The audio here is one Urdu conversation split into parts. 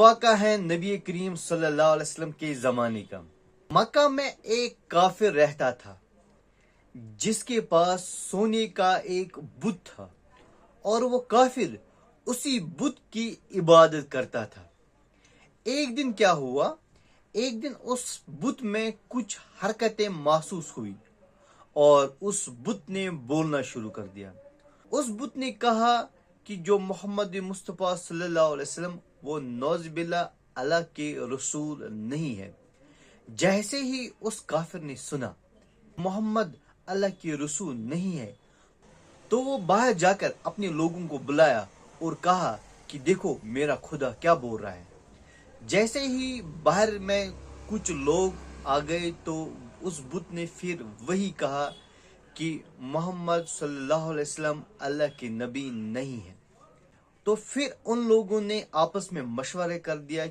واقعہ ہے نبی کریم صلی اللہ علیہ وسلم کے زمانے کا۔ مکہ میں ایک کافر رہتا تھا جس کے پاس سونے کا ایک بت تھا اور وہ کافر اسی بت کی عبادت کرتا تھا۔ ایک دن کیا ہوا، ایک دن اس بت میں کچھ حرکتیں محسوس ہوئی اور اس بت نے بولنا شروع کر دیا۔ اس بت نے کہا کہ جو محمد مصطفیٰ صلی اللہ علیہ وسلم وہ نعوذ باللہ اللہ کے رسول نہیں ہے۔ جیسے ہی اس کافر نے سنا محمد اللہ کے رسول نہیں ہے تو وہ باہر جا کر اپنے لوگوں کو بلایا اور کہا کہ دیکھو میرا خدا کیا بول رہا ہے۔ جیسے ہی باہر میں کچھ لوگ آ گئے تو اس بت نے پھر وہی کہا کہ محمد صلی اللہ علیہ وسلم اللہ کے نبی نہیں ہے۔ تو پھر ان لوگوں نے آپس میں مشورے کر دیا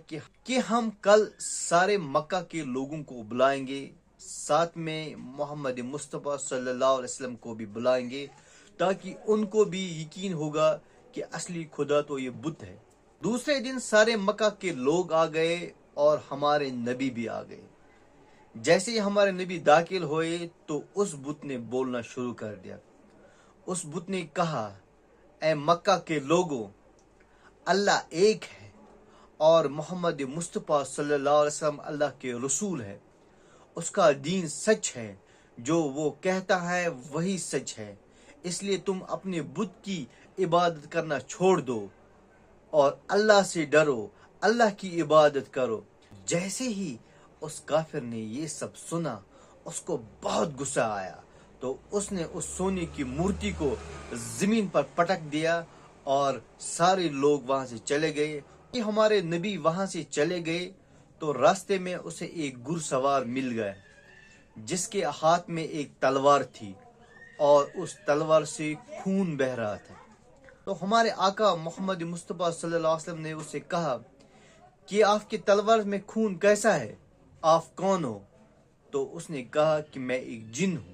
کہ ہم کل سارے مکہ کے لوگوں کو بلائیں گے، ساتھ میں محمد مصطفیٰ صلی اللہ علیہ وسلم کو بھی بلائیں گے تاکہ ان کو بھی یقین ہوگا کہ اصلی خدا تو یہ بت ہے۔ دوسرے دن سارے مکہ کے لوگ آ گئے اور ہمارے نبی بھی آ گئے۔ جیسے ہی ہمارے نبی داخل ہوئے تو اس بت نے بولنا شروع کر دیا۔ اس بت نے کہا، اے مکہ کے لوگوں، اللہ ایک ہے اور محمد مصطفیٰ صلی اللہ علیہ وسلم اللہ کے رسول ہے۔ اس کا دین سچ ہے، جو وہ کہتا ہے وہی سچ ہے، اس لیے تم اپنے بت کی عبادت کرنا چھوڑ دو اور اللہ سے ڈرو، اللہ کی عبادت کرو۔ جیسے ہی اس کافر نے یہ سب سنا اس کو بہت غصہ آیا تو اس نے اس سونے کی مورتی کو زمین پر پٹک دیا اور سارے لوگ وہاں سے چلے گئے۔ ہمارے نبی وہاں سے چلے گئے تو راستے میں اسے ایک گھڑسوار مل گیا جس کے ہاتھ میں ایک تلوار تھی اور اس تلوار سے خون بہہ رہا تھا۔ تو ہمارے آقا محمد مصطفیٰ صلی اللہ علیہ وسلم نے اسے کہا کہ آپ کی تلوار میں خون کیسا ہے، آپ کون ہو؟ تو اس نے کہا کہ میں ایک جن ہوں،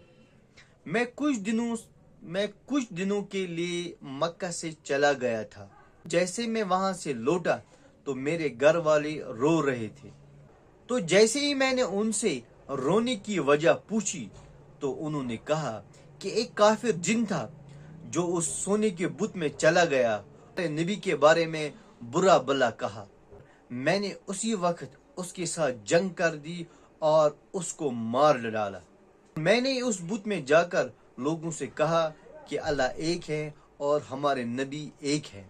میں کچھ دنوں کے لیے مکہ سے چلا گیا تھا۔ جیسے میں وہاں سے لوٹا تو میرے گھر والے رو رہے تھے، تو جیسے ہی میں نے ان سے رونے کی وجہ پوچھی تو انہوں نے کہا کہ ایک کافر جن تھا جو اس سونے کے بت میں چلا گیا، نبی کے بارے میں برا بلا کہا۔ میں نے اسی وقت اس کے ساتھ جنگ کر دی اور اس کو مار ڈالا۔ میں نے اس بت میں جا کر لوگوں سے کہا کہ اللہ ایک ہے اور ہمارے نبی ایک ہے۔